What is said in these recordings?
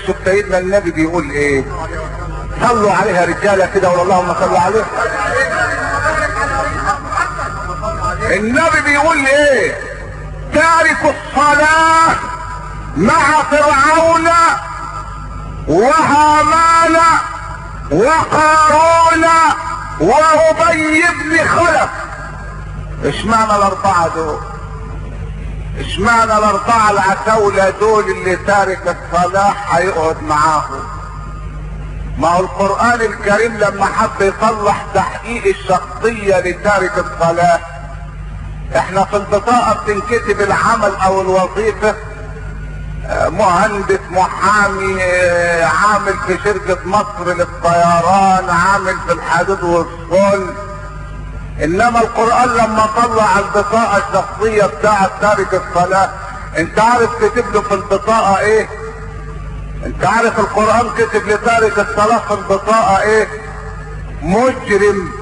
شوف سيدنا النبي بيقول ايه، صلوا عليها رجاله كده ولا اللهم صلوا عليه. النبي بيقول ايه؟ تارك الصلاه مع فرعون وهامان وقارون وابي بن خلف. اشمعنى الاربعه دول؟ اشمعنى الاربعه العتاوله دول اللي تارك الصلاه هيقعد معاهم؟ ما هو القرآن الكريم لما حب يصلح تحقيق الشخصية لتارك الصلاة، احنا في البطاقة بتنكتب العمل او الوظيفة، مهندس، محامي، عامل في شركة مصر للطيران، عامل في الحديد والصلب. انما القرآن لما طلع البطاقة الشخصية بتاعت تارك الصلاة، انت عارف كتب له في البطاقة ايه؟ انت عارف القرآن كتب لتارك الصلاة في البطاقة ايه؟ مجرم.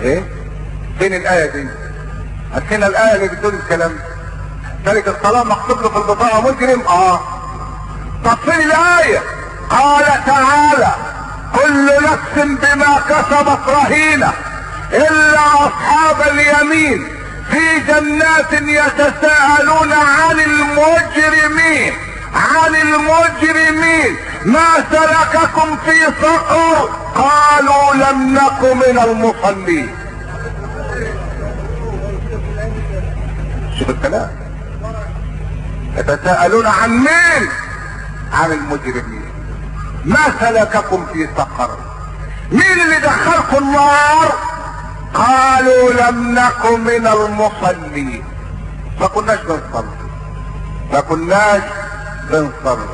ايه؟ فين الآية دي؟ هاتنا الآية اللي بتقول الكلام ده. تارك الصلاة مكتوب له في البطاقة مجرم؟ طب فين الآية؟ قال تعالى: كل نفس بما كسبت رهينة إلا أصحاب اليمين في جنات يتساءلون عن المجرمين ما سلككم في سقر قالوا لم نك من المصلين. شوف الكلام، يتساءلون عن مين؟ عن المجرمين. ما سلككم في سقر؟ مين اللي دخلكم النار؟ قالوا لم نك من المصلين. ما كناش بنصلي.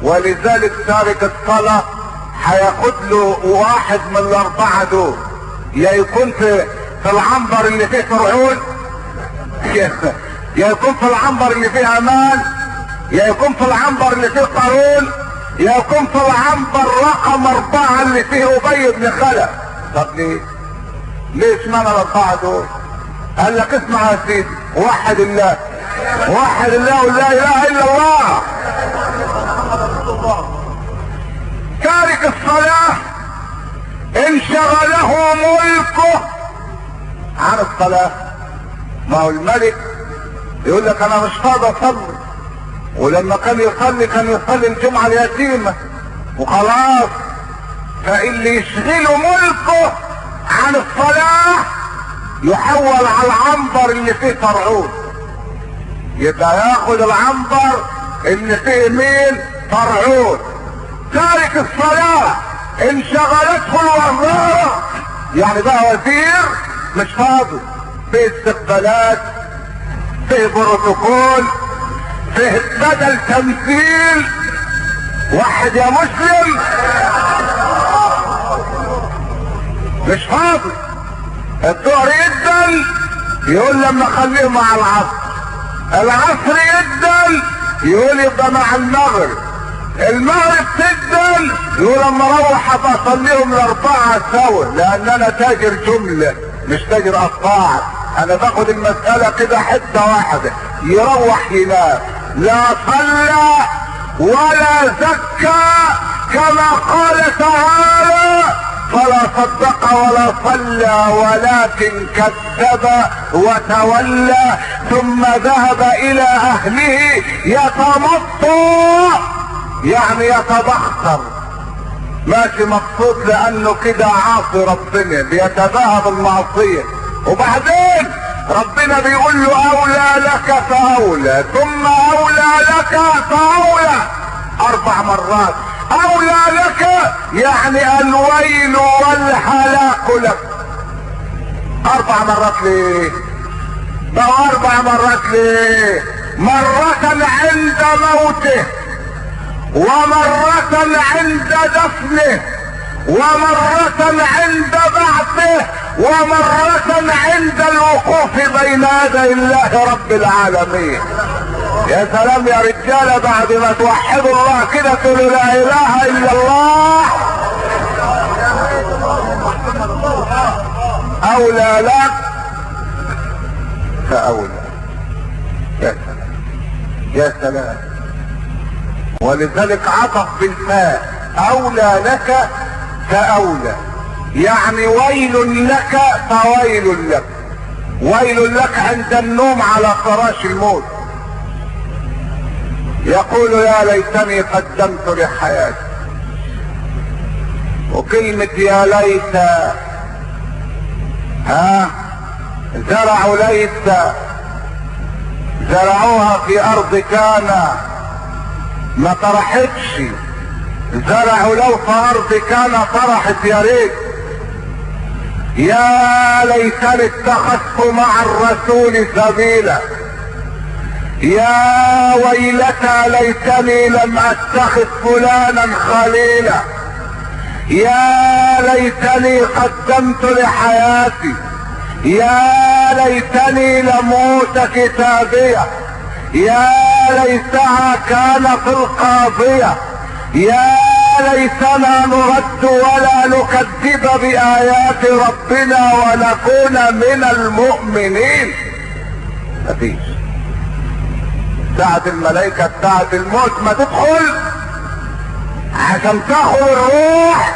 ولذلك تارك الصلاة هياخد له واحد من الاربعة دول، يا يكون في العنبر اللي فيه فرعون، يا يكون في العنبر اللي فيه هامان، يا يكون في العنبر اللي فيه قارون، يا يكون في العنبر رقم 4 اللي فيه ابي بن خلف. طب ليه اشمعنى الاربعة دول؟ قال لك اسمع يا سيدي، وحد الله ولا اله الا الله. تارك الصلاة انشغله ملكه عن الصلاة. ما هو الملك يقول لك انا مش فاضي اصلي، ولما كان يصلي الجمعة اليتيمة وخلاص. فاللي يشغله ملكه عن الصلاة يحول على العنبر اللي فيه فرعون، يبقى ياخد العنبر اللي فيه مين؟ فرعون. تارك الصلاة انشغلته الوزارة، يعني بقى وزير مش فاضي، فيه استقبالات، فيه بروتوكول، فيه بدل تمثيل. واحد يا مسلم مش فاضي. الظهر يدن يقول لما خليه مع العصر يدن يقول يبقى مع المغرب تدن يقول لما اروح ابقى اصليهم الاربعه سوا، لان انا تاجر جمله مش تاجر قطاع. انا باخد المساله كده حته واحده، يروح ينام، لا صلى ولا زكى كما قال تعالى: فلا صدق ولا صلى ولكن كذب وتولى ثم ذهب الى اهله يتمطى، يعني يتبختر، ماشي مبسوط لانه كده عاصي ربنا بيتباهى بالمعصيه. وبعدين ربنا بيقول له: اولى لك فاولى، ثم اولى لك فاولى، 4 مرات. اولى لك يعني الويل والهلاك لك. 4 مرات ليه؟ بقى 4 مرات ليه؟ مرة عند موته، ومرة عند دفنه، ومرة عند بعثه، ومرة عند الوقوف بين يدي الله رب العالمين. يا سلام يا رجالة، بعد ما توحدوا الله كده تقولوا لا اله الا الله. اولى لك فاولى. يا سلام يا سلام. ولذلك عطف بالفاء، اولى لك فاولى، يعني ويل لك فويل لك. ويل لك عند النوم على فراش الموت، يقول يا ليتني قدمت لحياتي. وكلمة يا ليت، زرعوا ليت، زرعوها في ارض كان ما طرحتش، زرعوا لو في ارض كان طرحت يا ريت. يا ليتني اتخذت مع الرسول سبيلا، يا ويلتى ليتني لم اتخذ فلانا خليلا، يا ليتني قدمت لحياتي، يا ليتني لموت كتابيه، يا ليتها كانت القاضيه، يا ليتنا نرد ولا نكذب بآيات ربنا ونكون من المؤمنين. مفيش. ساعة الملائكة ساعة الموت ما تدخل عشان تاخد الروح،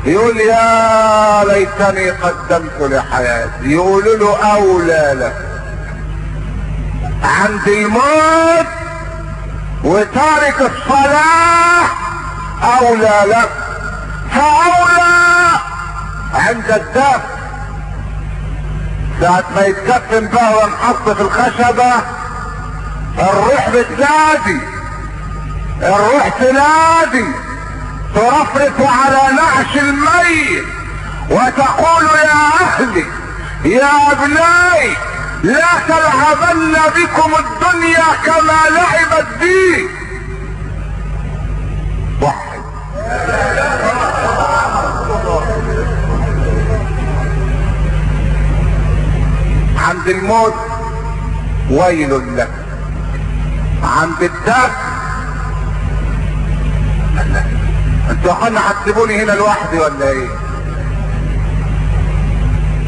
يقول يا ليتني قدمت لحياتي، يقولوا له اولى لك. عند الموت وتارك الصلاة اولى لك، فاولى عند الدفن. ساعة ما يتكفن بقى وينحط في الخشبة، الروح بتنادي، الروح تنادي، ترفرف على نعش الميت وتقول يا اهلي يا ابنائي لا تلعبن بكم الدنيا كما لعبت بي. وحد. عند الموت ويل لك، عند الدفن انتوا يا اخوانا هتسيبوني هنا لوحدي ولا ايه؟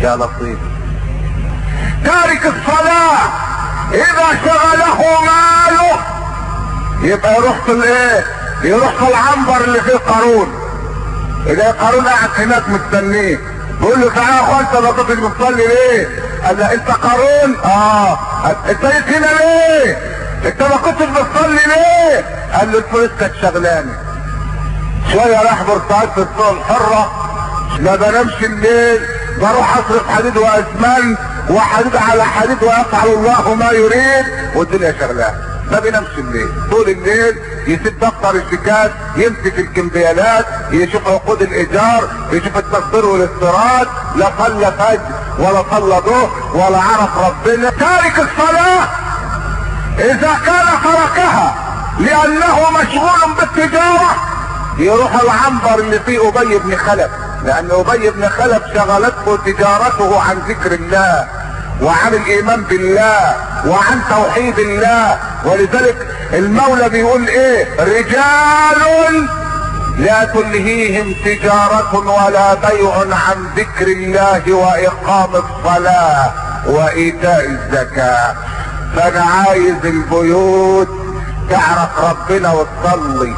يا لطيف. تارك الصلاة اذا شغله ماله يبقى يروح في الايه؟ يروح في العنبر اللي فيه قارون. اذا قارون قاعد هناك مستنيه، بيقول له تعالى يا اخوان انت ما كنتش بتصلي ليه؟ قال له انت قارون؟ انت جيت هنا ليه؟ انت ما كنتش بتصلي ليه؟ قال له الفلوس كانت شغلاني. شوية راح بورسعيد في السوق الحرة، ما بنامش الليل، بروح اصرف حديد واسمنت وحديد على حديد ويفعل الله ما يريد والدنيا شغلانه. ما بينامش الليل، طول الليل يسيب دفتر الشيكات، يمسك الكمبيالات، يشوف عقود الايجار، يشوف التصدير والاستيراد، لا صلى فجر ولا صلى ظهر ولا عرف ربنا. تارك الصلاة اذا كان تركها لانه مشغول بالتجارة يروح العنبر اللي فيه ابي بن خلف، لان ابي بن خلف شغلته تجارته عن ذكر الله وعن الايمان بالله وعن توحيد الله. ولذلك المولى بيقول ايه؟ رجال لا تلهيهم تجارة ولا بيع عن ذكر الله واقام الصلاة وايتاء الزكاة. فانا عايز البيوت تعرف ربنا وتصلي،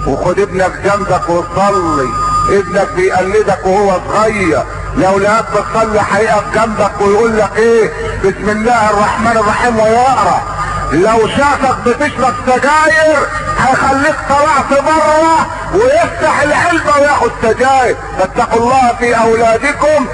وخد ابنك جنبك وصلي. ابنك بيقلدك وهو صغير، لو لقاك بتصلي هيقف جنبك ويقول لك ايه؟ بسم الله الرحمن الرحيم ويقرا. لو شافك بتشرب سجاير هيخليك طلعت بره ويفتح العلبه وياخد سجاير. فاتقوا الله في اولادكم